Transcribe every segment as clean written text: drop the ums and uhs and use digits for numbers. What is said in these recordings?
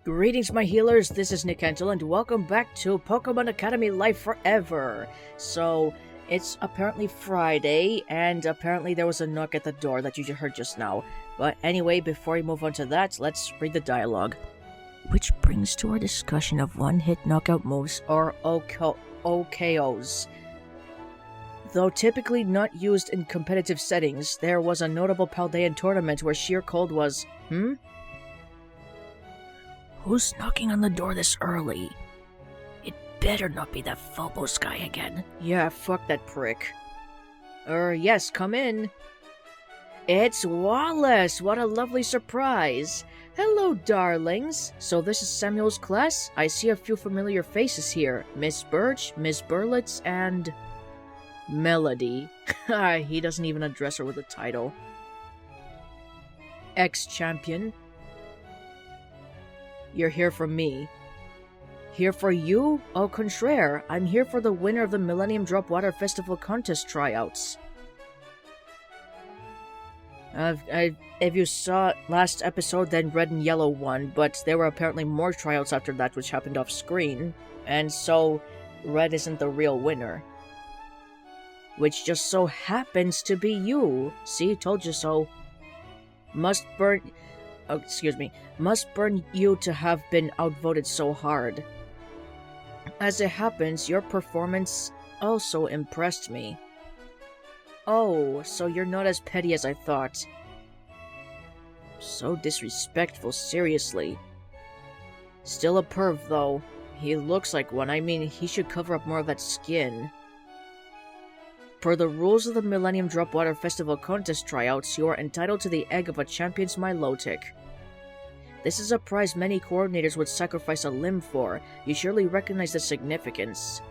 Greetings, my healers. This is Nick Kentel, and welcome back to Pokemon Academy Life Forever. So, it's apparently Friday, and apparently there was a knock at the door that you heard just now. But anyway, before we move on to that, let's read the dialogue. Which brings to our discussion of one-hit knockout moves, or OKOs. Though typically not used in competitive settings, there was a notable Paldean tournament where sheer cold was, Who's knocking on the door this early? It better not be that Phobos guy again. Yeah, fuck that prick. Yes, come in. It's Wallace! What a lovely surprise! Hello, darlings. So this is Samuel's class? I see a few familiar faces here. Miss Birch, Miss Burlitz, and... Melody. He doesn't even address her with a title. Ex-champion. You're here for me. Here for you? Au contraire, I'm here for the winner of the Millennium Drop Water Festival contest tryouts. If you saw last episode, then Red and Yellow won, but there were apparently more tryouts after that which happened off screen, and so Red isn't the real winner. Which just so happens to be you. See, told you so. Must burn you to have been outvoted so hard. As it happens, your performance also impressed me. Oh, so you're not as petty as I thought. So disrespectful, seriously. Still a perv, though. He looks like one. I mean, he should cover up more of that skin. Per the rules of the Millennium Drop Water Festival contest tryouts, you are entitled to the egg of a champion's Milotic. This is a prize many coordinators would sacrifice a limb for. You surely recognize the significance.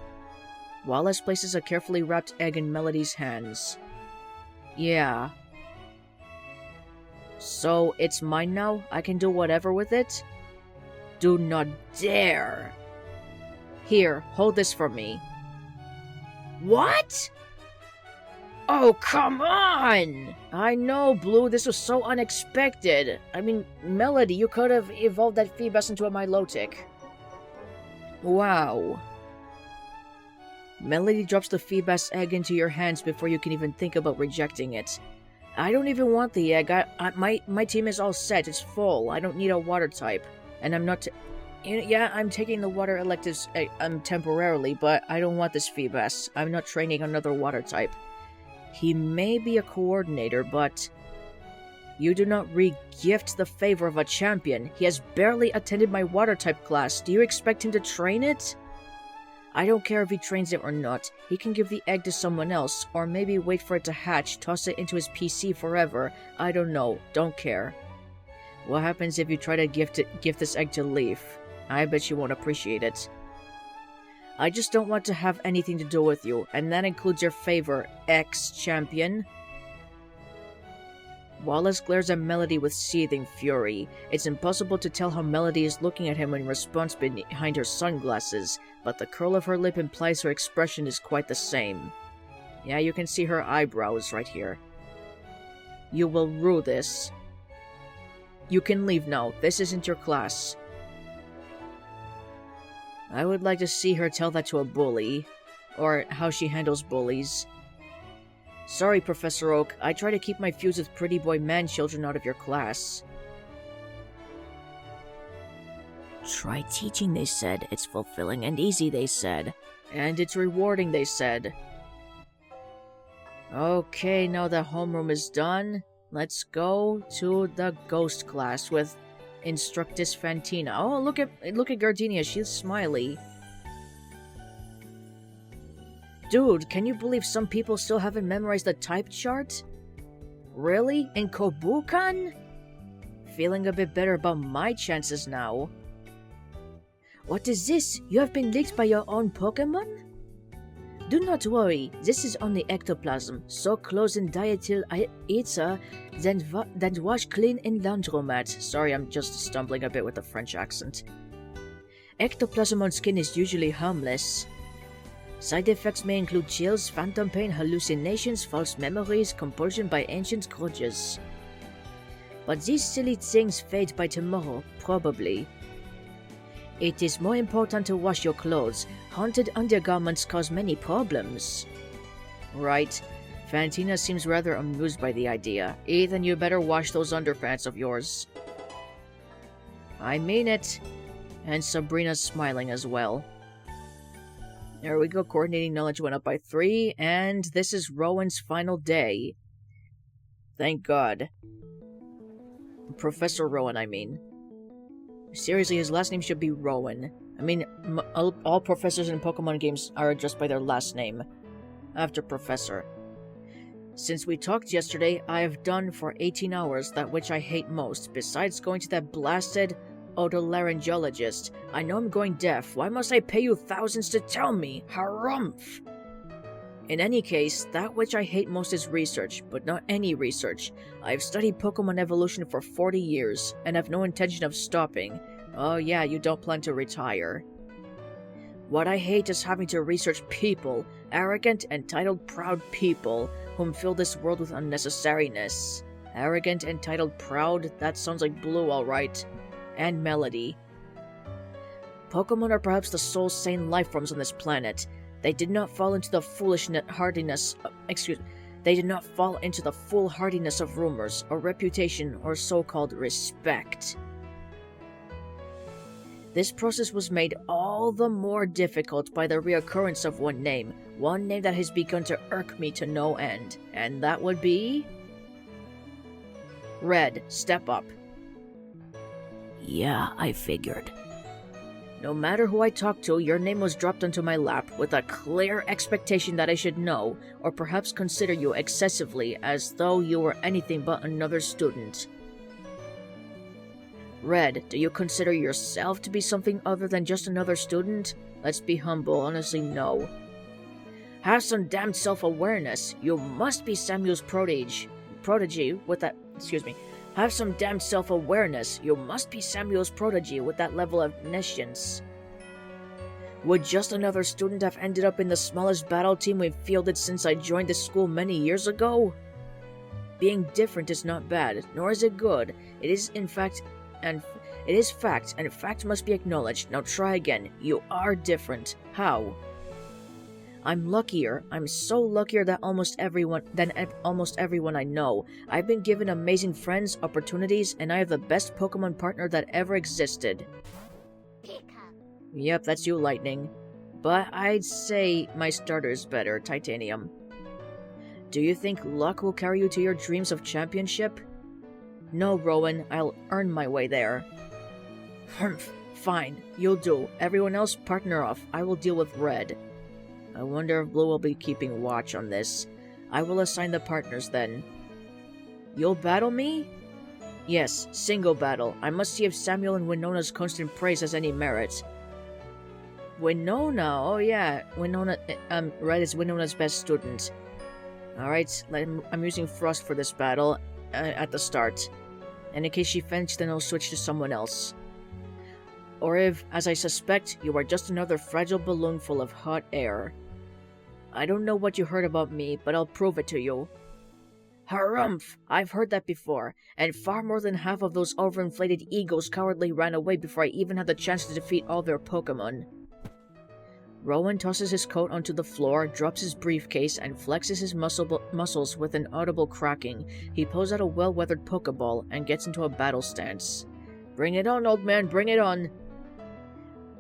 Wallace places a carefully wrapped egg in Melody's hands. Yeah. So, it's mine now? I can do whatever with it? Do not dare! Here, hold this for me. What?! Oh, come on! I know, Blue, this was so unexpected. I mean, Melody, you could have evolved that Phoebus into a Milotic. Wow. Melody drops the Phoebus egg into your hands before you can even think about rejecting it. I don't even want the egg. My team is all set. It's full. I don't need a water type. And I'm not... Yeah, I'm taking the water electives temporarily, but I don't want this Phoebus. I'm not training another water type. He may be a coordinator, but... You do not re-gift the favor of a champion. He has barely attended my water-type class. Do you expect him to train it? I don't care if he trains it or not. He can give the egg to someone else, or maybe wait for it to hatch, toss it into his PC forever. I don't know. Don't care. What happens if you try to gift this egg to Leaf? I bet you won't appreciate it. I just don't want to have anything to do with you, and that includes your favor, ex-champion. Wallace glares at Melody with seething fury. It's impossible to tell how Melody is looking at him in response behind her sunglasses, but the curl of her lip implies her expression is quite the same. Yeah, you can see her eyebrows right here. You will rue this. You can leave now. This isn't your class. I would like to see her tell that to a bully, or how she handles bullies. Sorry, Professor Oak, I try to keep my feuds with pretty boy man-children out of your class. Try teaching, they said. It's fulfilling and easy, they said. And it's rewarding, they said. Okay, now that homeroom is done, let's go to the ghost class with Instructus Fantina. Oh, look at Gardenia, she's smiley. Dude, can you believe some people still haven't memorized the type chart? Really? In Kobukan? Feeling a bit better about my chances now. What is this? You have been licked by your own Pokemon? Do not worry, this is only ectoplasm, so close and die till I eat her, then wash clean in laundromat. Sorry, I'm just stumbling a bit with the French accent. Ectoplasm on skin is usually harmless. Side effects may include chills, phantom pain, hallucinations, false memories, compulsion by ancient grudges. But these silly things fade by tomorrow, probably. It is more important to wash your clothes. Haunted undergarments cause many problems. Right. Fantina seems rather amused by the idea. Ethan, you better wash those underpants of yours. I mean it. And Sabrina's smiling as well. There we go, coordinating knowledge went up by 3, and this is Rowan's final day. Thank God. Professor Rowan, I mean. Seriously, his last name should be Rowan. I mean, all professors in Pokemon games are addressed by their last name, after Professor. Since we talked yesterday, I have done for 18 hours that which I hate most, besides going to that blasted otolaryngologist. I know I'm going deaf. Why must I pay you thousands to tell me? Harumph! In any case, that which I hate most is research, but not any research. I've studied Pokemon evolution for 40 years, and have no intention of stopping. Oh yeah, you don't plan to retire. What I hate is having to research people, arrogant, entitled, proud people, whom fill this world with unnecessariness. Arrogant, entitled, proud, that sounds like Blue alright. And Melody. Pokemon are perhaps the sole sane life forms on this planet. They did not fall into the They did not fall into the foolhardiness of rumors, or reputation, or so-called respect. This process was made all the more difficult by the reoccurrence of one name that has begun to irk me to no end, and that would be... Red, step up. Yeah, I figured. No matter who I talked to, your name was dropped onto my lap with a clear expectation that I should know, or perhaps consider you excessively, as though you were anything but another student. Red, do you consider yourself to be something other than just another student? Let's be humble, honestly, no. Have some damned self-awareness. You must be Samuel's prodigy with that... Have some damned self-awareness. You must be Samuel's prodigy with that level of omniscience. Would just another student have ended up in the smallest battle team we've fielded since I joined this school many years ago? Being different is not bad, nor is it good. It is fact, and fact must be acknowledged. Now try again. You are different. How? I'm luckier. I'm so luckier than almost everyone I know. I've been given amazing friends, opportunities, and I have the best Pokemon partner that ever existed. Yep, that's you, Lightning. But I'd say my starter's better, Titanium. Do you think luck will carry you to your dreams of championship? No, Rowan, I'll earn my way there. Humph, fine, you'll do. Everyone else, partner off. I will deal with Red. I wonder if Blue will be keeping watch on this. I will assign the partners then. You'll battle me? Yes, single battle. I must see if Samuel and Winona's constant praise has any merit. Winona? Oh yeah, Winona, Red is Winona's best student. Alright, I'm using Frost for this battle at the start. And in case she faints, then I'll switch to someone else. Or if, as I suspect, you are just another fragile balloon full of hot air. I don't know what you heard about me, but I'll prove it to you. Harumph! I've heard that before, and far more than half of those overinflated egos cowardly ran away before I even had the chance to defeat all their Pokemon. Rowan tosses his coat onto the floor, drops his briefcase, and flexes his muscles with an audible cracking. He pulls out a well-weathered Pokeball and gets into a battle stance. Bring it on, old man, bring it on!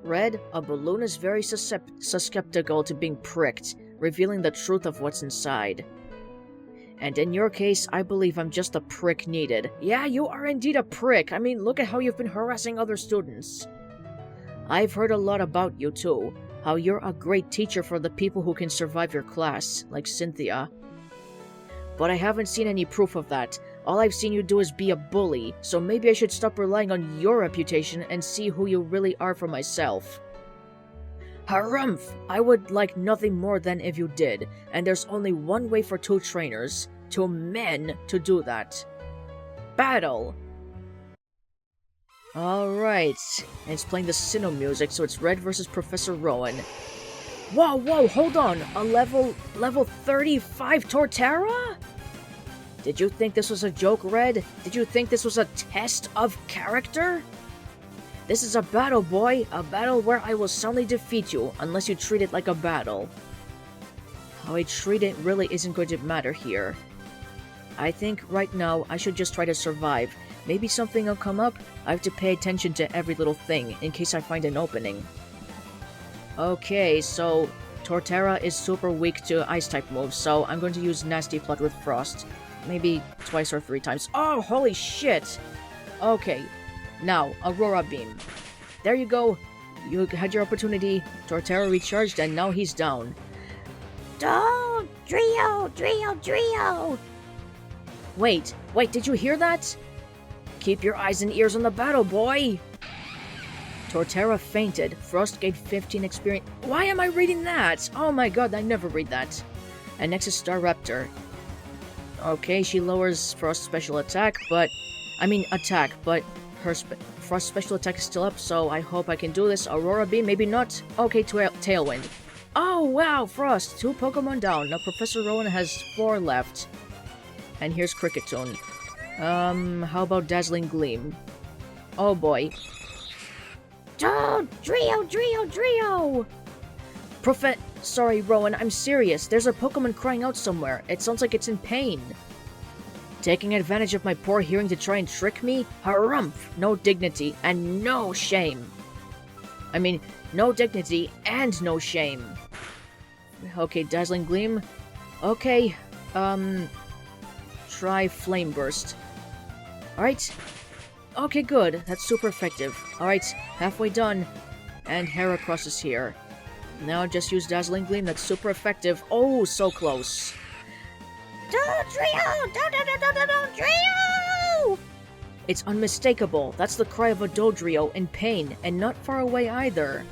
Red, a balloon is very susceptible to being pricked, revealing the truth of what's inside. And in your case, I believe I'm just the prick needed. Yeah, you are indeed a prick. I mean, look at how you've been harassing other students. I've heard a lot about you, too. How you're a great teacher for the people who can survive your class, like Cynthia. But I haven't seen any proof of that. All I've seen you do is be a bully, so maybe I should stop relying on your reputation and see who you really are for myself. Harumph! I would like nothing more than if you did, and there's only one way for 2 trainers, 2 men, to do that. Battle! Alright, and it's playing the Sinnoh music, so it's Red versus Professor Rowan. Whoa, hold on! A level 35 Torterra? Did you think this was a joke, Red? Did you think this was a test of character? This is a battle, boy! A battle where I will soundly defeat you, unless you treat it like a battle. How I treat it really isn't going to matter here. I think right now I should just try to survive. Maybe something will come up. I have to pay attention to every little thing, in case I find an opening. Okay, so Torterra is super weak to Ice-type moves, so I'm going to use Nasty Plot with Frost. Maybe twice or 3 times. Oh, holy shit! Okay, now, Aurora Beam. There you go. You had your opportunity. Torterra recharged, and now he's down. Oh, Drio! Wait, did you hear that? Keep your eyes and ears on the battle, boy! Torterra fainted. Frost gained 15 experience. Why am I reading that? Oh my god, I never read that. And next is Staraptor. Okay, she lowers Frost's special attack, but her Frost special attack is still up, so I hope I can do this. Aurora Beam, maybe not. Okay, Tailwind. Oh, wow, Frost. 2 Pokemon down. Now Professor Rowan has 4 left. And here's Cricketune. How about Dazzling Gleam? Oh, boy. Oh, Drio! Sorry, Rowan, I'm serious. There's a Pokemon crying out somewhere. It sounds like it's in pain. Taking advantage of my poor hearing to try and trick me? Harumph! No dignity and no shame. No dignity and no shame. Okay, Dazzling Gleam. Okay, try Flame Burst. Alright. Okay, good. That's super effective. Alright, halfway done. And Heracross is here. Now just use Dazzling Gleam. That's super effective. Oh, so close. Dodrio! It's unmistakable. That's the cry of a Dodrio in pain, and not far away either.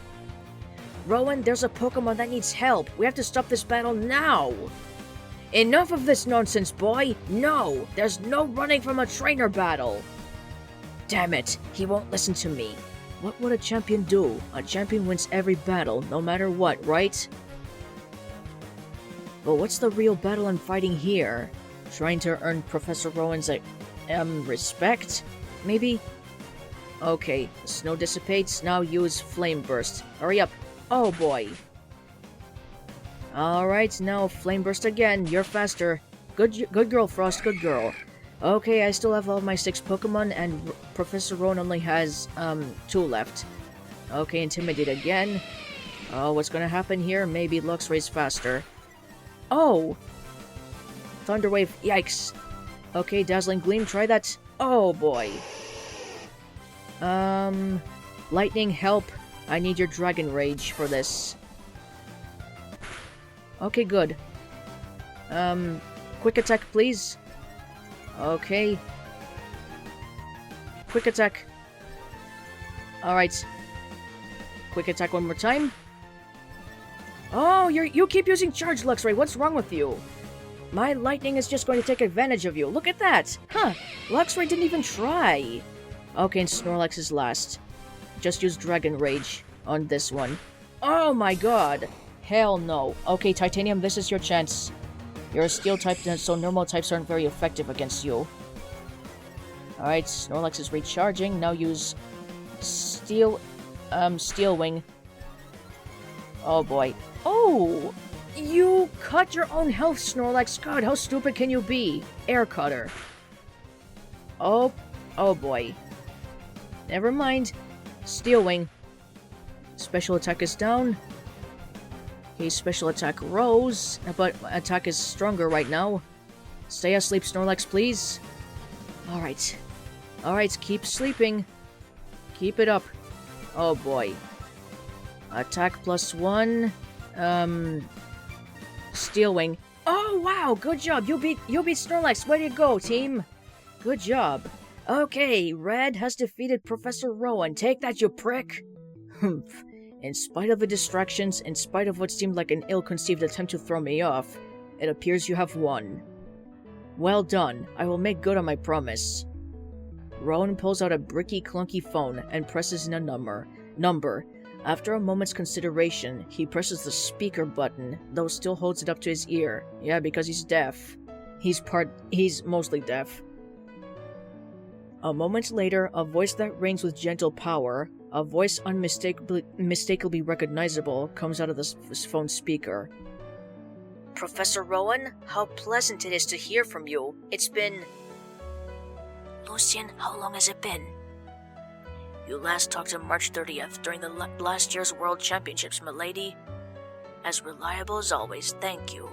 Rowan, there's a Pokemon that needs help. We have to stop this battle now. Enough of this nonsense, boy. No, there's no running from a trainer battle. Damn it, he won't listen to me. What would a champion do? A champion wins every battle, no matter what, right? But what's the real battle I'm fighting here? Trying to earn Professor Rowan's, respect? Maybe? Okay, snow dissipates, now use Flame Burst. Hurry up. Oh boy. Alright, now Flame Burst again, you're faster. Good girl, Frost, good girl. Okay, I still have all my 6 Pokemon, and Professor Rowan only has, 2 left. Okay, Intimidate again. Oh, what's gonna happen here? Maybe Luxray's faster. Oh! Thunder Wave, yikes. Okay, Dazzling Gleam, try that. Oh, boy. Lightning, help. I need your Dragon Rage for this. Okay, good. Quick attack, please. Okay. Quick attack. Alright. Quick attack one more time. Oh, you keep using Charge, Luxray. What's wrong with you? My lightning is just going to take advantage of you. Look at that. Huh. Luxray didn't even try. Okay, and Snorlax is last. Just use Dragon Rage on this one. Oh my god. Hell no. Okay, Titanium, this is your chance. You're a Steel type, so normal types aren't very effective against you. Alright, Snorlax is recharging. Now use Steel Wing. Oh boy. Oh! You cut your own health, Snorlax. God, how stupid can you be? Air Cutter. Oh boy. Never mind. Steel Wing. Special attack is down. His special attack rose, but attack is stronger right now. Stay asleep, Snorlax, please. Alright. Alright, keep sleeping. Keep it up. Oh boy. Attack +1. Steel Wing. Oh wow, good job. You beat Snorlax. Way to go, team. Good job. Okay, Red has defeated Professor Rowan. Take that, you prick. Humph. In spite of the distractions, in spite of what seemed like an ill-conceived attempt to throw me off, it appears you have won. Well done. I will make good on my promise. Rowan pulls out a bricky, clunky phone and presses in a number. After a moment's consideration, he presses the speaker button, though still holds it up to his ear. Yeah, because he's deaf. He's mostly deaf. A moment later, a voice that rings with gentle power. A voice unmistakably recognizable comes out of this phone speaker. Professor Rowan, how pleasant it is to hear from you. It's been... Lucian, how long has it been? You last talked on March 30th during the last year's World Championships, milady. As reliable as always, thank you.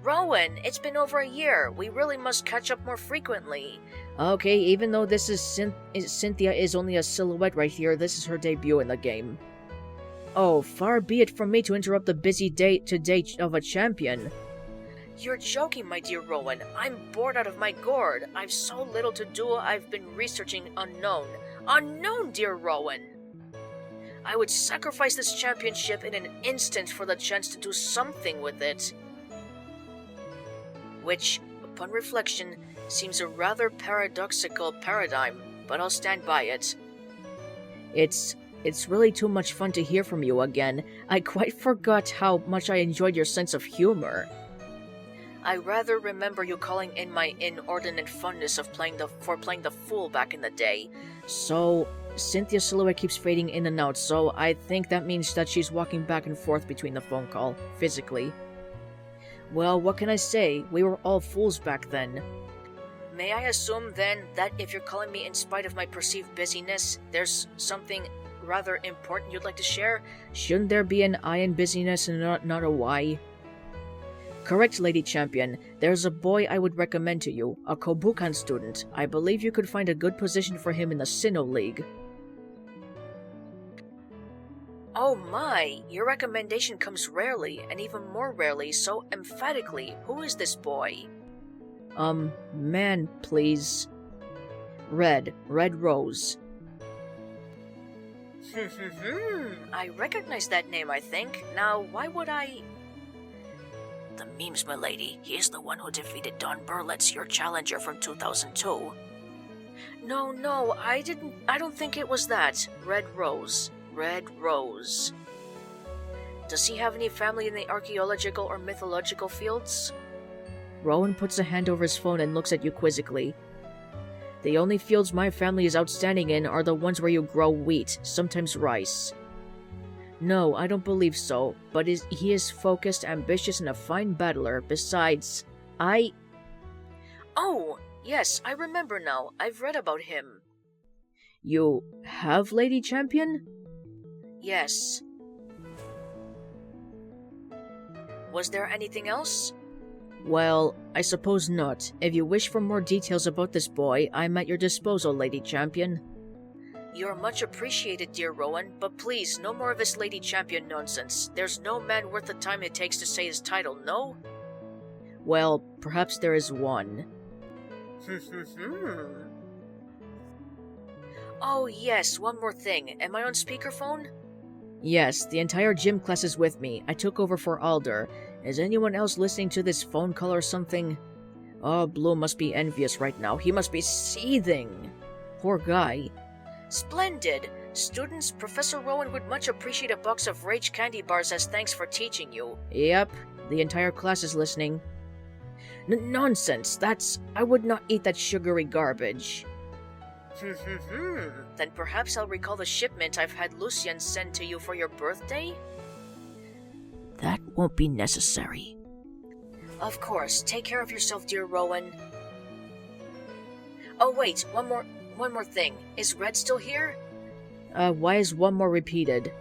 Rowan, it's been over a year. We really must catch up more frequently. Okay, even though this is Cynthia is only a silhouette right here, this is her debut in the game. Oh, far be it from me to interrupt the busy day of a champion. You're joking, my dear Rowan. I'm bored out of my gourd. I've so little to do, I've been researching unknown. Unknown, dear Rowan! I would sacrifice this championship in an instant for the chance to do something with it. Which, upon reflection, seems a rather paradoxical paradigm, but I'll stand by it. It's really too much fun to hear from you again. I quite forgot how much I enjoyed your sense of humor. I rather remember you calling in my inordinate fondness of playing the fool back in the day. So, Cynthia's silhouette keeps fading in and out, so I think that means that she's walking back and forth between the phone call, physically. Well, what can I say? We were all fools back then. May I assume, then, that if you're calling me in spite of my perceived busyness, there's something rather important you'd like to share? Shouldn't there be an I in busyness and not a Y? Correct, Lady Champion. There's a boy I would recommend to you, a Kobukan student. I believe you could find a good position for him in the Sinnoh League. Oh my, your recommendation comes rarely, and even more rarely, so emphatically. Who is this boy? Man, please. Red Rose. I recognize that name, I think. Now, why would I... The memes, milady. He is the one who defeated Don Burletz, your challenger from 2002. No, I don't think it was that. Red Rose. Does he have any family in the archaeological or mythological fields? Rowan puts a hand over his phone and looks at you quizzically. The only fields my family is outstanding in are the ones where you grow wheat, sometimes rice. No, I don't believe so, but he is focused, ambitious, and a fine battler. Besides, Oh, yes, I remember now. I've read about him. You have, Lady Champion? Yes. Was there anything else? Well, I suppose not. If you wish for more details about this boy, I'm at your disposal, Lady Champion. You're much appreciated, dear Rowan, but please, no more of this Lady Champion nonsense. There's no man worth the time it takes to say his title, no? Well, perhaps there is one. Oh yes, one more thing. Am I on speakerphone? Yes, the entire gym class is with me. I took over for Alder. Is anyone else listening to this phone call or something? Oh, Bloom must be envious right now. He must be seething. Poor guy. Splendid! Students, Professor Rowan would much appreciate a box of Rage candy bars as thanks for teaching you. Yep, the entire class is listening. Nonsense, I would not eat that sugary garbage. Then perhaps I'll recall the shipment I've had Lucian send to you for your birthday? That won't be necessary. Of course, take care of yourself, dear Rowan. Oh wait, one more thing. Is Red still here? Why is one more repeated?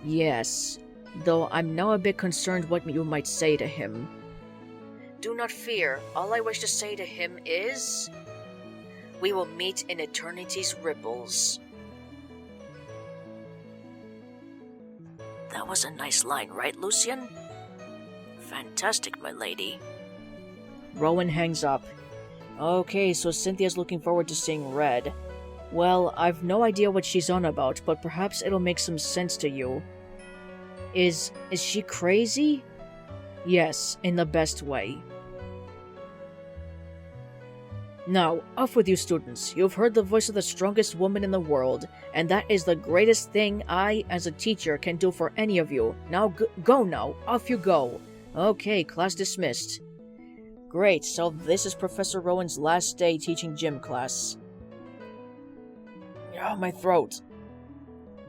Yes, though I'm now a bit concerned what you might say to him. Do not fear. All I wish to say to him is... We will meet in eternity's ripples. That was a nice line, right, Lucian? Fantastic, my lady. Rowan hangs up. Okay, so Cynthia's looking forward to seeing Red. Well, I've no idea what she's on about, but perhaps it'll make some sense to you. Is she crazy? Yes, in the best way. Now, off with you, students. You've heard the voice of the strongest woman in the world, and that is the greatest thing I, as a teacher, can do for any of you. Now, go now. Off you go. Okay, class dismissed. Great, so this is Professor Rowan's last day teaching gym class. Oh, my throat.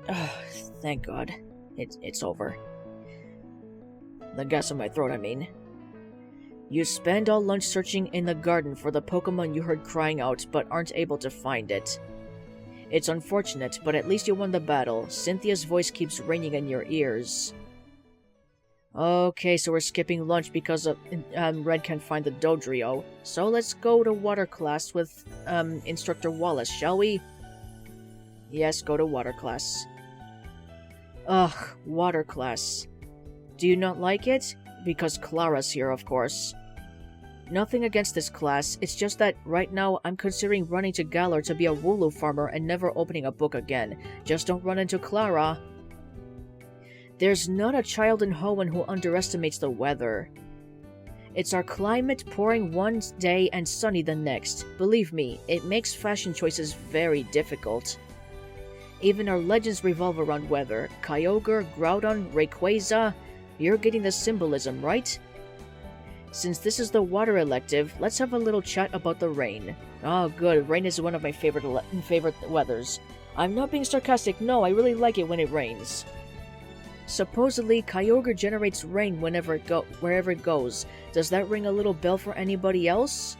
Oh, thank God. It's over. The gas in my throat, I mean. You spend all lunch searching in the garden for the Pokemon you heard crying out, but aren't able to find it. It's unfortunate, but at least you won the battle. Cynthia's voice keeps ringing in your ears. Okay, so we're skipping lunch because Red can't find the Dodrio. So let's go to water class with Instructor Wallace, shall we? Yes, go to water class. Ugh, water class. Do you not like it? Because Clara's here, of course. Nothing against this class, it's just that right now I'm considering running to Galar to be a Wooloo farmer and never opening a book again. Just don't run into Clara. There's not a child in Hoenn who underestimates the weather. It's our climate, pouring one day and sunny the next. Believe me, it makes fashion choices very difficult. Even our legends revolve around weather. Kyogre, Groudon, Rayquaza. You're getting the symbolism, right? Since this is the water elective, let's have a little chat about the rain. Oh good, rain is one of my favorite weathers. I'm not being sarcastic, no, I really like it when it rains. Supposedly, Kyogre generates rain wherever it goes. Does that ring a little bell for anybody else?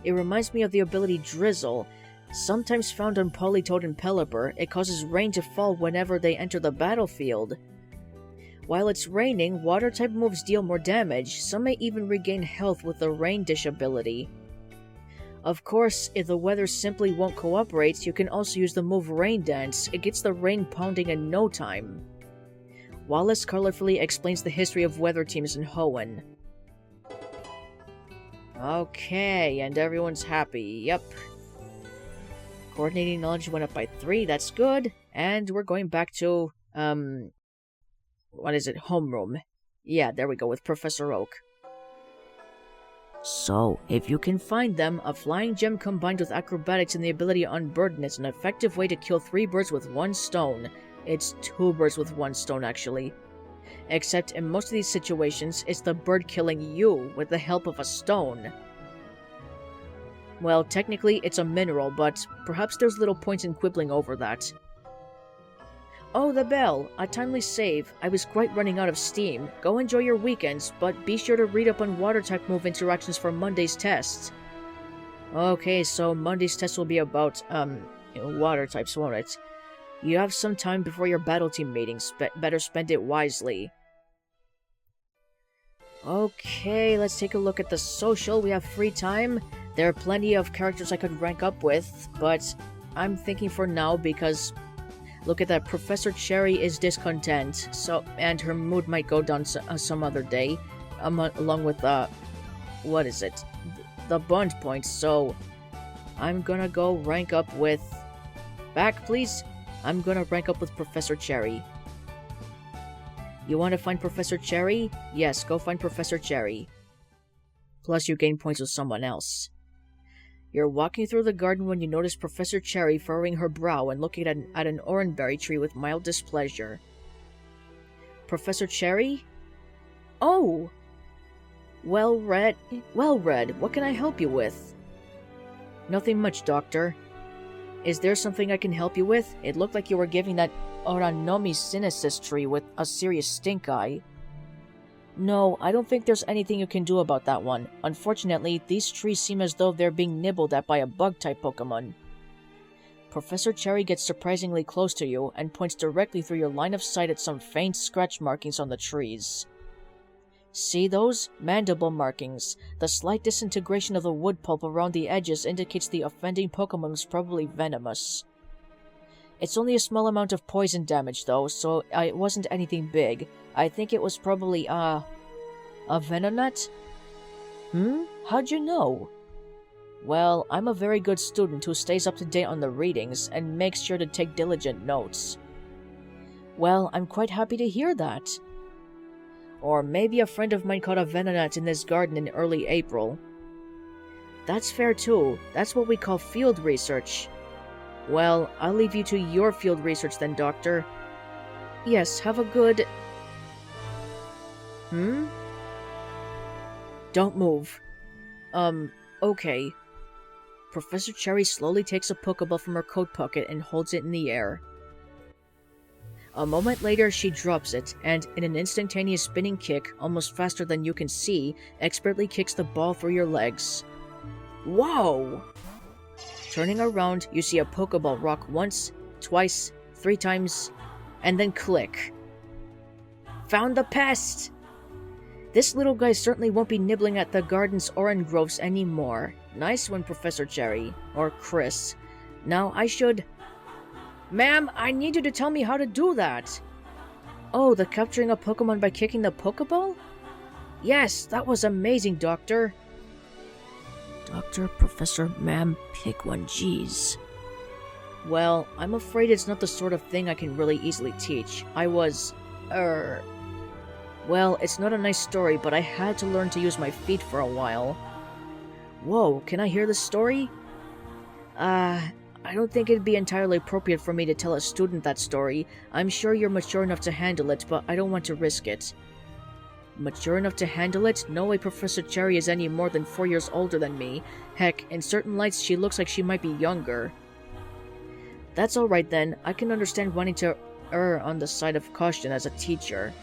It reminds me of the ability Drizzle. Sometimes found on Politoed and Pelipper, it causes rain to fall whenever they enter the battlefield. While it's raining, water-type moves deal more damage. Some may even regain health with the Rain Dish ability. Of course, if the weather simply won't cooperate, you can also use the move Rain Dance. It gets the rain pounding in no time. Wallace colorfully explains the history of weather teams in Hoenn. Okay, and everyone's happy, yep. Coordinating knowledge went up by 3, that's good. And we're going back to, what is it? Homeroom. Yeah, there we go, with Professor Oak. So, if you can find them, a flying gem combined with acrobatics and the ability to unburden is an effective way to kill 3 birds with 1 stone. It's 2 birds with 1 stone, actually. Except in most of these situations, it's the bird killing you with the help of a stone. Well, technically it's a mineral, but perhaps there's little point in quibbling over that. Oh, the bell! A timely save. I was quite running out of steam. Go enjoy your weekends, but be sure to read up on water-type move interactions for Monday's test. Okay, so Monday's test will be about, water types, won't it? You have some time before your battle team meetings. Better spend it wisely. Okay, let's take a look at the social. We have free time. There are plenty of characters I could rank up with, but I'm thinking for now because... Look at that, Professor Cherry is discontent, and her mood might go down some other day, along with, what is it? The bond points, so I'm gonna go rank up with... Back, please? I'm gonna rank up with Professor Cherry. You want to find Professor Cherry? Yes, go find Professor Cherry. Plus you gain points with someone else. You're walking through the garden when you notice Professor Cherry furrowing her brow and looking at an orangeberry tree with mild displeasure. Professor Cherry? Oh! Well, Red, what can I help you with? Nothing much, Doctor. Is there something I can help you with? It looked like you were giving that Oranomi Sinensis tree with a serious stink eye. No, I don't think there's anything you can do about that one. Unfortunately, these trees seem as though they're being nibbled at by a bug-type Pokemon. Professor Cherry gets surprisingly close to you and points directly through your line of sight at some faint scratch markings on the trees. See those? Mandible markings. The slight disintegration of the wood pulp around the edges indicates the offending Pokemon was probably venomous. It's only a small amount of poison damage, though, so it wasn't anything big. I think it was probably, a Venonat? How'd you know? Well, I'm a very good student who stays up to date on the readings and makes sure to take diligent notes. Well, I'm quite happy to hear that. Or maybe a friend of mine caught a Venonat in this garden in early April. That's fair too. That's what we call field research. Well, I'll leave you to your field research then, Doctor. Yes, have a good... Don't move. Okay. Professor Cherry slowly takes a Pokeball from her coat pocket and holds it in the air. A moment later, she drops it, and in an instantaneous spinning kick, almost faster than you can see, expertly kicks the ball through your legs. Whoa! Turning around, you see a Pokeball rock once, twice, 3 times, and then click. Found the pest! This little guy certainly won't be nibbling at the garden's orange groves anymore. Nice one, Professor Cherry. Or Chris. Now I should... Ma'am, I need you to tell me how to do that. Oh, the capturing a Pokemon by kicking the Pokeball? Yes, that was amazing, Doctor. Doctor, Professor, ma'am, pick one, jeez. Well, I'm afraid it's not the sort of thing I can really easily teach. I was... Well, it's not a nice story, but I had to learn to use my feet for a while. Whoa, can I hear the story? I don't think it'd be entirely appropriate for me to tell a student that story. I'm sure you're mature enough to handle it, but I don't want to risk it. Mature enough to handle it? No way Professor Cherry is any more than 4 years older than me. Heck, in certain lights she looks like she might be younger. That's alright then. I can understand wanting to err on the side of caution as a teacher.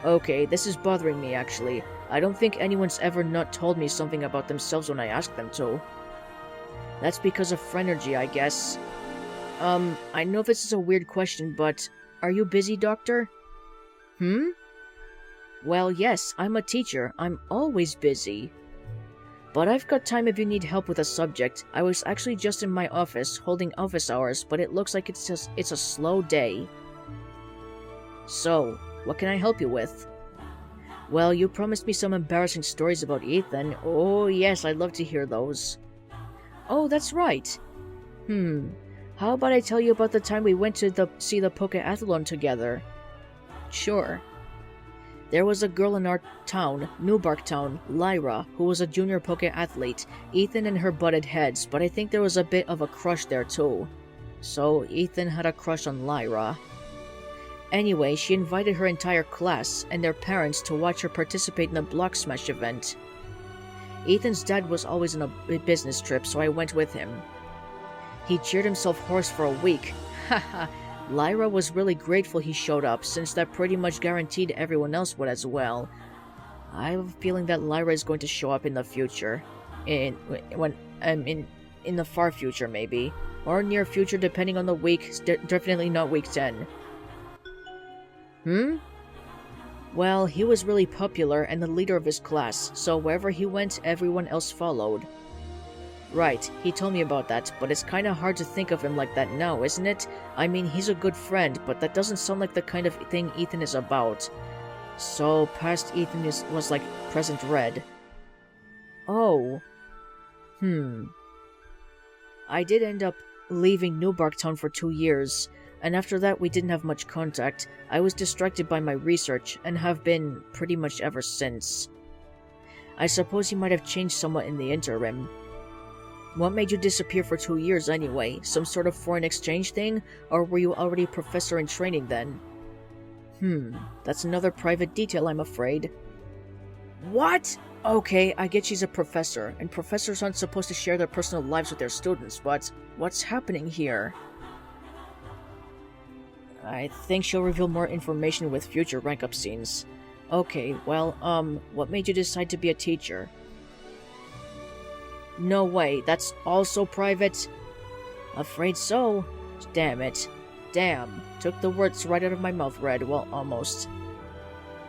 Okay, this is bothering me actually. I don't think anyone's ever not told me something about themselves when I ask them to. That's because of Phrenergy, I guess. I know this is a weird question, but are you busy, Doctor? Well, yes, I'm a teacher. I'm always busy. But I've got time if you need help with a subject. I was actually just in my office, holding office hours, but it looks like it's a slow day. So, what can I help you with? Well, you promised me some embarrassing stories about Ethan. Oh, yes, I'd love to hear those. Oh, that's right. How about I tell you about the time we went to see the Pokeathlon together? Sure. There was a girl in our town, Newbarktown, Lyra, who was a junior Pokeathlete. Ethan and her butted heads, but I think there was a bit of a crush there too. So, Ethan had a crush on Lyra. Anyway, she invited her entire class and their parents to watch her participate in the Block Smash event. Ethan's dad was always on a business trip, so I went with him. He cheered himself hoarse for a week. Haha, Lyra was really grateful he showed up, since that pretty much guaranteed everyone else would as well. I have a feeling that Lyra is going to show up in the future. In the far future, maybe. Or near future, depending on the week. Definitely not week 10. Well, he was really popular and the leader of his class, so wherever he went, everyone else followed. Right, he told me about that, but it's kinda hard to think of him like that now, isn't it? I mean, he's a good friend, but that doesn't sound like the kind of thing Ethan is about. So, past Ethan was like present Red. Oh. I did end up leaving Newbarktown for 2 years. And after that we didn't have much contact. I was distracted by my research, and have been pretty much ever since. I suppose you might have changed somewhat in the interim. What made you disappear for 2 years anyway? Some sort of foreign exchange thing? Or were you already a professor in training then? That's another private detail, I'm afraid. What? Okay, I get she's a professor, and professors aren't supposed to share their personal lives with their students, but what's happening here? I think she'll reveal more information with future rank-up scenes. Okay, well, what made you decide to be a teacher? No way, that's also private? Afraid so. Damn it. Damn. Took the words right out of my mouth, Red. Well, almost.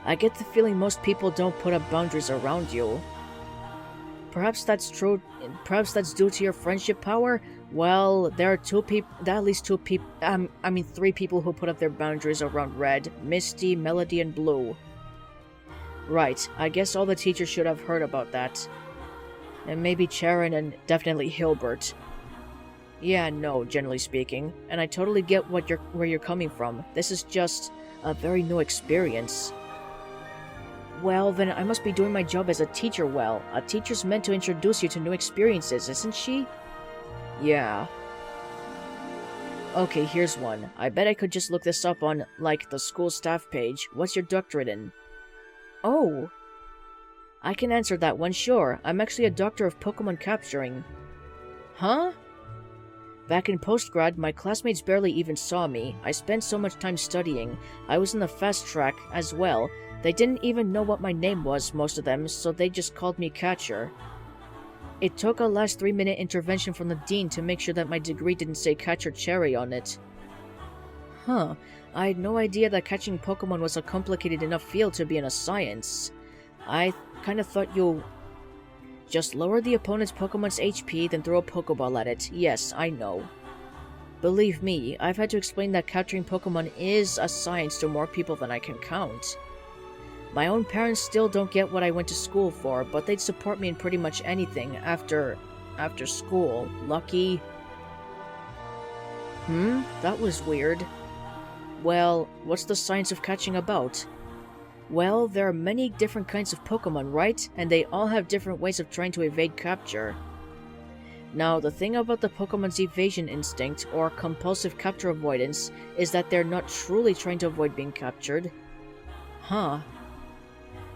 I get the feeling most people don't put up boundaries around you. Perhaps that's true. Perhaps that's due to your friendship power? Well, there are at least 3 people who put up their boundaries around Red, Misty, Melody, and Blue. Right, I guess all the teachers should have heard about that. And maybe Charon and definitely Hilbert. Yeah, no, generally speaking. And I totally get where you're coming from. This is just a very new experience. Well, then I must be doing my job as a teacher well. A teacher's meant to introduce you to new experiences, isn't she? Yeah. Okay, here's one. I bet I could just look this up on, like, the school staff page. What's your doctorate in? Oh. I can answer that one, sure. I'm actually a doctor of Pokemon capturing. Huh? Back in postgrad, my classmates barely even saw me. I spent so much time studying. I was in the fast track as well. They didn't even know what my name was, most of them, so they just called me Catcher. It took a last 3-minute intervention from the dean to make sure that my degree didn't say Catcher Cherry on it. Huh. I had no idea that catching Pokemon was a complicated enough field to be in a science. I kind of thought you just lower the opponent's Pokemon's HP, then throw a Pokeball at it. Yes, I know. Believe me, I've had to explain that capturing Pokemon is a science to more people than I can count. My own parents still don't get what I went to school for, but they'd support me in pretty much anything after school. Lucky. That was weird. Well, what's the science of catching about? Well, there are many different kinds of Pokemon, right? And they all have different ways of trying to evade capture. Now, the thing about the Pokemon's evasion instinct, or compulsive capture avoidance, is that they're not truly trying to avoid being captured. Huh.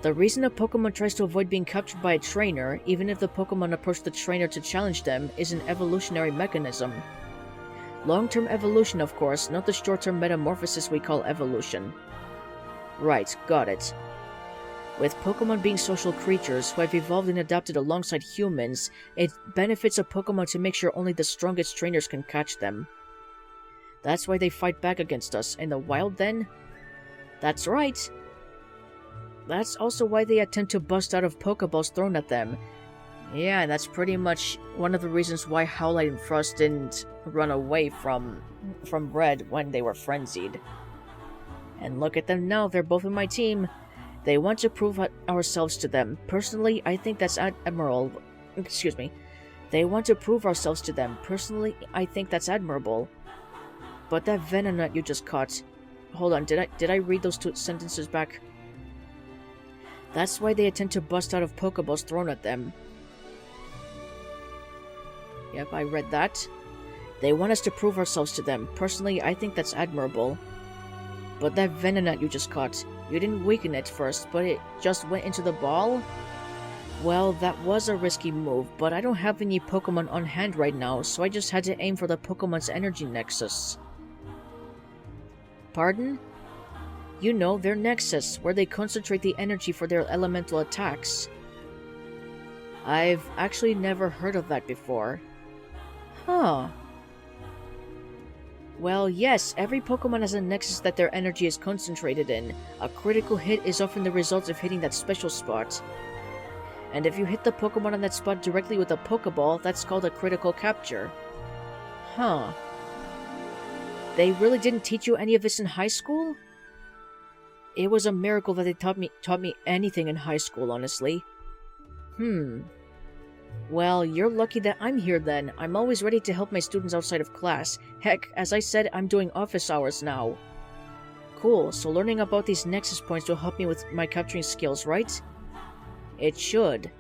The reason a Pokemon tries to avoid being captured by a trainer, even if the Pokemon approach the trainer to challenge them, is an evolutionary mechanism. Long-term evolution, of course, not the short-term metamorphosis we call evolution. Right, got it. With Pokemon being social creatures who have evolved and adapted alongside humans, it benefits a Pokemon to make sure only the strongest trainers can catch them. That's why they fight back against us. In the wild, then? That's right. That's also why they attempt to bust out of Pokeballs thrown at them. Yeah, that's pretty much one of the reasons why Howlite and Frost didn't run away from Red when they were frenzied. And look at them now, they're both in my team. They want to prove ourselves to them. Personally, I think that's admirable. Excuse me. They want to prove ourselves to them. Personally, I think that's admirable. But that Venonat you just caught... Hold on, did I read those two sentences back? That's why they attempt to bust out of Pokeballs thrown at them. Yep, I read that. They want us to prove ourselves to them. Personally, I think that's admirable. But that Venonat you just caught, you didn't weaken it first, but it just went into the ball? Well, that was a risky move, but I don't have any Pokemon on hand right now, so I just had to aim for the Pokemon's energy nexus. Pardon? You know, their nexus, where they concentrate the energy for their elemental attacks. I've actually never heard of that before. Huh. Well, yes, every Pokemon has a nexus that their energy is concentrated in. A critical hit is often the result of hitting that special spot. And if you hit the Pokemon on that spot directly with a Pokeball, that's called a critical capture. Huh. They really didn't teach you any of this in high school? It was a miracle that they taught me anything in high school, honestly. Well, you're lucky that I'm here then. I'm always ready to help my students outside of class. Heck, as I said, I'm doing office hours now. Cool, so learning about these nexus points will help me with my capturing skills, right? It should.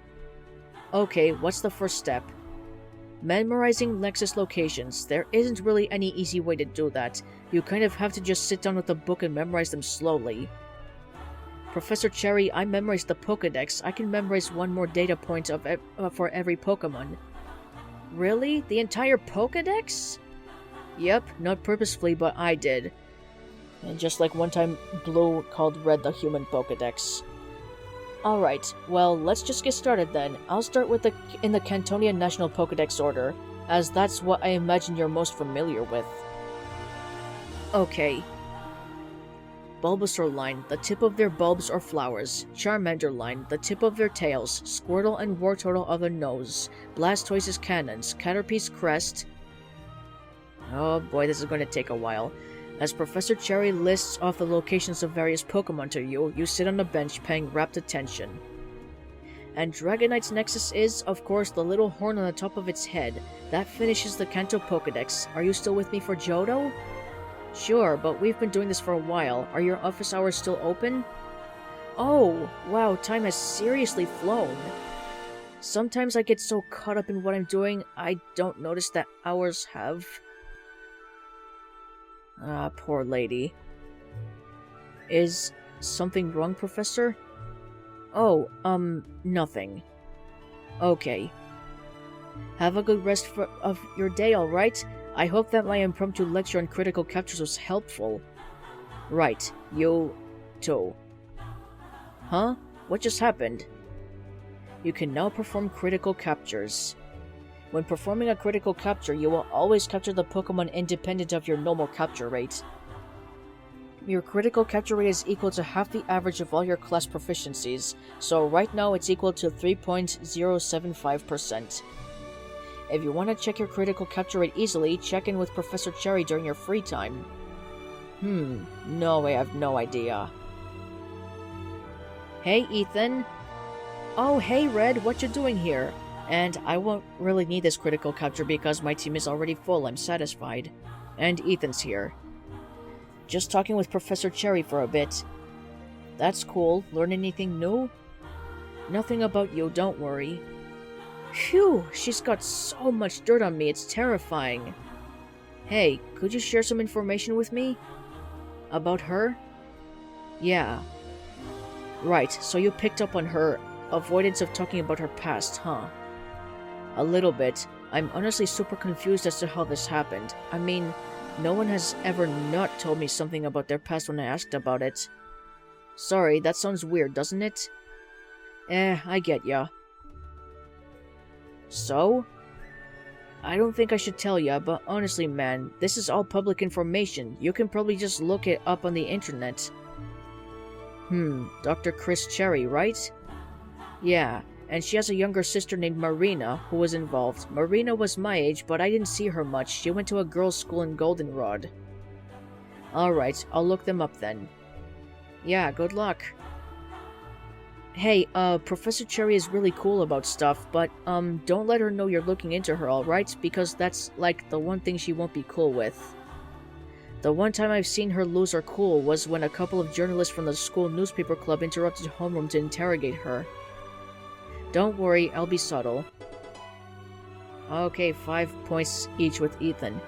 Okay, what's the first step? Memorizing nexus locations. There isn't really any easy way to do that. You kind of have to just sit down with a book and memorize them slowly. Professor Cherry, I memorized the Pokédex. I can memorize one more data point for every Pokemon. Really? The entire Pokédex? Yep, not purposefully, but I did. And just like one time Blue called Red the human Pokédex. Alright, well, let's just get started then. I'll start with in the Cantonian National Pokédex order, as that's what I imagine you're most familiar with. Okay. Bulbasaur line, the tip of their bulbs or flowers. Charmander line, the tip of their tails. Squirtle and Wartortle are the nose. Blastoise's cannons. Caterpie's crest. Oh boy, this is going to take a while. As Professor Cherry lists off the locations of various Pokemon to you, you sit on a bench paying rapt attention. And Dragonite's nexus is, of course, the little horn on the top of its head. That finishes the Kanto Pokédex. Are you still with me for Johto? Sure, but we've been doing this for a while. Are your office hours still open? Oh, wow, time has seriously flown. Sometimes I get so caught up in what I'm doing, I don't notice that hours have... Ah, poor lady. Is something wrong, Professor? Oh, nothing. Okay. Have a good rest of your day, alright? I hope that my impromptu lecture on critical captures was helpful. Right, you too. Huh? What just happened? You can now perform critical captures. When performing a critical capture, you will always capture the Pokemon independent of your normal capture rate. Your critical capture rate is equal to half the average of all your class proficiencies, so right now it's equal to 3.075%. If you want to check your critical capture rate easily, check in with Professor Cherry during your free time. No, I have no idea. Hey, Ethan. Oh, hey, Red, what you doing here? And I won't really need this critical capture because my team is already full, I'm satisfied. And Ethan's here. Just talking with Professor Cherry for a bit. That's cool. Learn anything new? Nothing about you, don't worry. Phew, she's got so much dirt on me, it's terrifying. Hey, could you share some information with me? About her? Yeah. Right, so you picked up on her avoidance of talking about her past, huh? A little bit. I'm honestly super confused as to how this happened. I mean, no one has ever not told me something about their past when I asked about it. Sorry, that sounds weird, doesn't it? I get ya. So? I don't think I should tell ya, but honestly, man, this is all public information. You can probably just look it up on the internet. Dr. Chris Cherry, right? Yeah, and she has a younger sister named Marina, who was involved. Marina was my age, but I didn't see her much. She went to a girls' school in Goldenrod. Alright, I'll look them up then. Yeah, good luck. Hey, Professor Cherry is really cool about stuff, but, don't let her know you're looking into her, alright? Because that's, like, the one thing she won't be cool with. The one time I've seen her lose her cool was when a couple of journalists from the school newspaper club interrupted Homeroom to interrogate her. Don't worry, I'll be subtle. Okay, 5 points each with Ethan.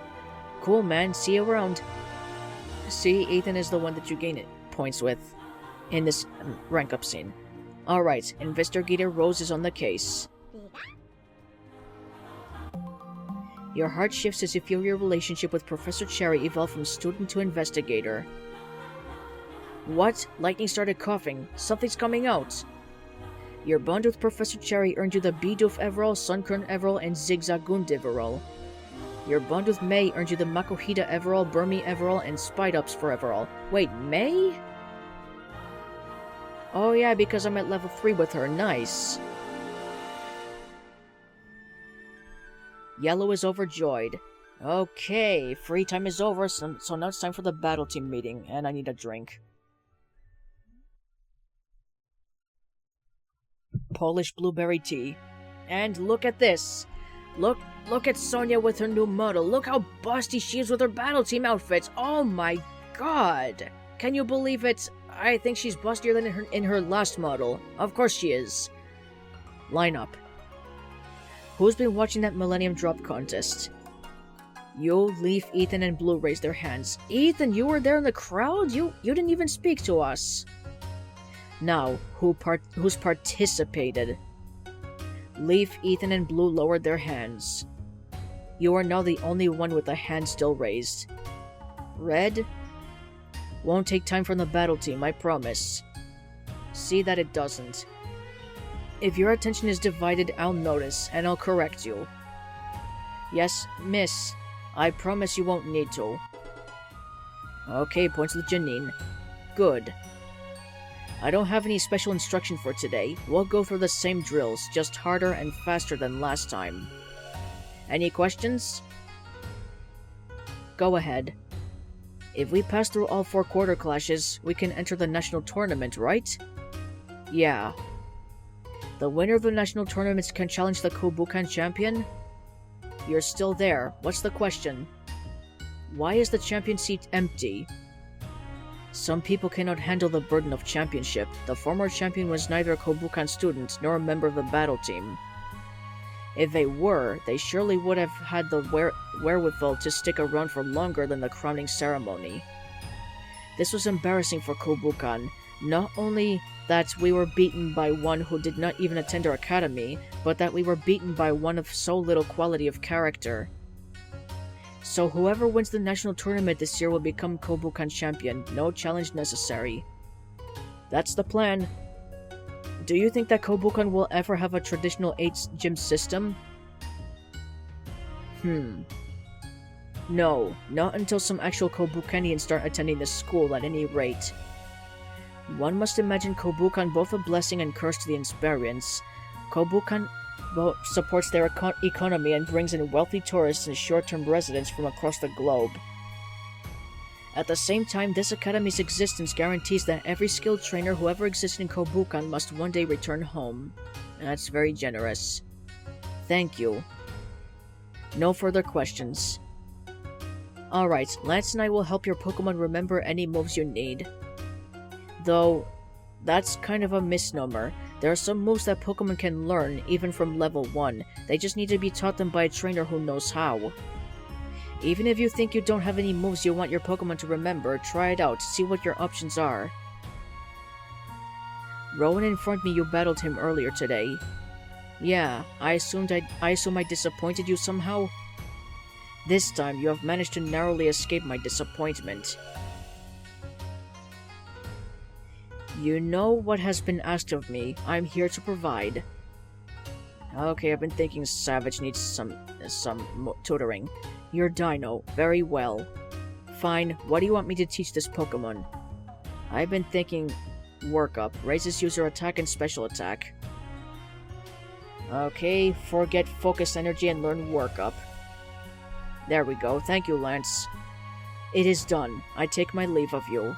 Cool, man, see you around. See, Ethan is the one that you gain it points with in this rank-up scene. Alright, Investigator Rose is on the case. Your heart shifts as you feel your relationship with Professor Cherry evolve from student to investigator. What? Lightning started coughing. Something's coming out. Your bond with Professor Cherry earned you the Bidoof Everall, Sunkern Everall, and Zigzagoon Everall. Your bond with May earned you the Makuhita Everall, Burmy Everall, and Spidups for Everall. Wait, May? Oh yeah, because I'm at level 3 with her. Nice. Yellow is overjoyed. Okay, free time is over, so now it's time for the battle team meeting, and I need a drink. Polish blueberry tea. And look at this. Look at Sonia with her new model. Look how busty she is with her battle team outfits. Oh my god. Can you believe it? I think she's bustier than in her last model. Of course she is. Line up. Who's been watching that Millennium Drop contest? You, Leaf, Ethan, and Blue raised their hands. Ethan, you were there in the crowd? You didn't even speak to us. Now, who's participated? Leaf, Ethan, and Blue lowered their hands. You are now the only one with a hand still raised. Red? Won't take time from the battle team, I promise. See that it doesn't. If your attention is divided, I'll notice, and I'll correct you. Yes, miss. I promise you won't need to. Okay, points to Janine. Good. I don't have any special instruction for today. We'll go through the same drills, just harder and faster than last time. Any questions? Go ahead. If we pass through all 4 quarter clashes, we can enter the national tournament, right? Yeah. The winner of the national tournaments can challenge the Kobukan champion? You're still there. What's the question? Why is the champion seat empty? Some people cannot handle the burden of championship. The former champion was neither a Kobukan student nor a member of the battle team. If they were, they surely would have had the wherewithal to stick around for longer than the crowning ceremony. This was embarrassing for Kobukan. Not only that we were beaten by one who did not even attend our academy, but that we were beaten by one of so little quality of character. So whoever wins the national tournament this year will become Kobukan champion, no challenge necessary. That's the plan. Do you think that Kobukan will ever have a traditional 8-gym system? No, not until some actual Kobukanians start attending the school at any rate. One must imagine Kobukan both a blessing and curse to the experience. Kobukan supports their economy and brings in wealthy tourists and short-term residents from across the globe. At the same time, this academy's existence guarantees that every skilled trainer who ever existed in Kobukan must one day return home. That's very generous. Thank you. No further questions. Alright, Lance and I will help your Pokemon remember any moves you need. Though, that's kind of a misnomer. There are some moves that Pokemon can learn, even from level 1. They just need to be taught them by a trainer who knows how. Even if you think you don't have any moves you want your Pokemon to remember, try it out, see what your options are. Rowan informed me you battled him earlier today. Yeah, I assume I disappointed you somehow? This time, you have managed to narrowly escape my disappointment. You know what has been asked of me. I'm here to provide. Okay, I've been thinking Savage needs some tutoring. You're Dino. Very well. Fine, what do you want me to teach this Pokemon? I've been thinking Workup. Raises user attack and special attack. Okay, forget Focus Energy and learn Workup. There we go. Thank you, Lance. It is done. I take my leave of you.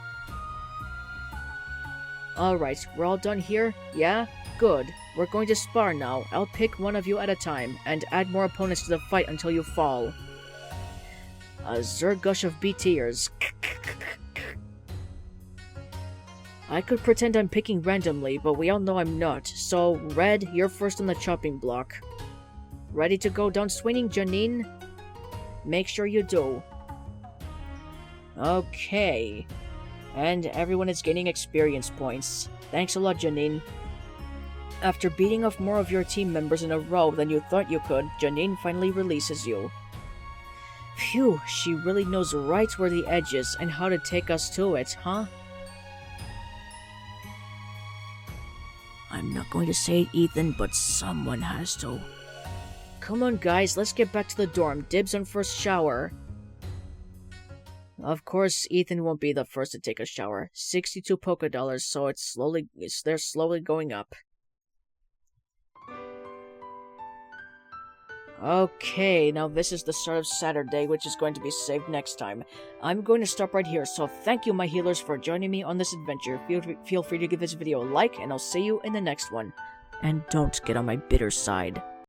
Alright, we're all done here? Yeah? Good. We're going to spar now. I'll pick one of you at a time, and add more opponents to the fight until you fall. A Zergush of BTers. I could pretend I'm picking randomly, but we all know I'm not. So, Red, you're first on the chopping block. Ready to go down swinging, Janine? Make sure you do. Okay. And everyone is gaining experience points. Thanks a lot, Janine. After beating off more of your team members in a row than you thought you could, Janine finally releases you. Phew, she really knows right where the edge is and how to take us to it, huh? I'm not going to say it, Ethan, but someone has to. Come on, guys, let's get back to the dorm. Dibs on first shower. Of course, Ethan won't be the first to take a shower. 62 Pokédollars, so they're slowly going up. Okay, now this is the start of Saturday, which is going to be saved next time. I'm going to stop right here, so thank you, my healers, for joining me on this adventure. Feel free to give this video a like, and I'll see you in the next one. And don't get on my bitter side.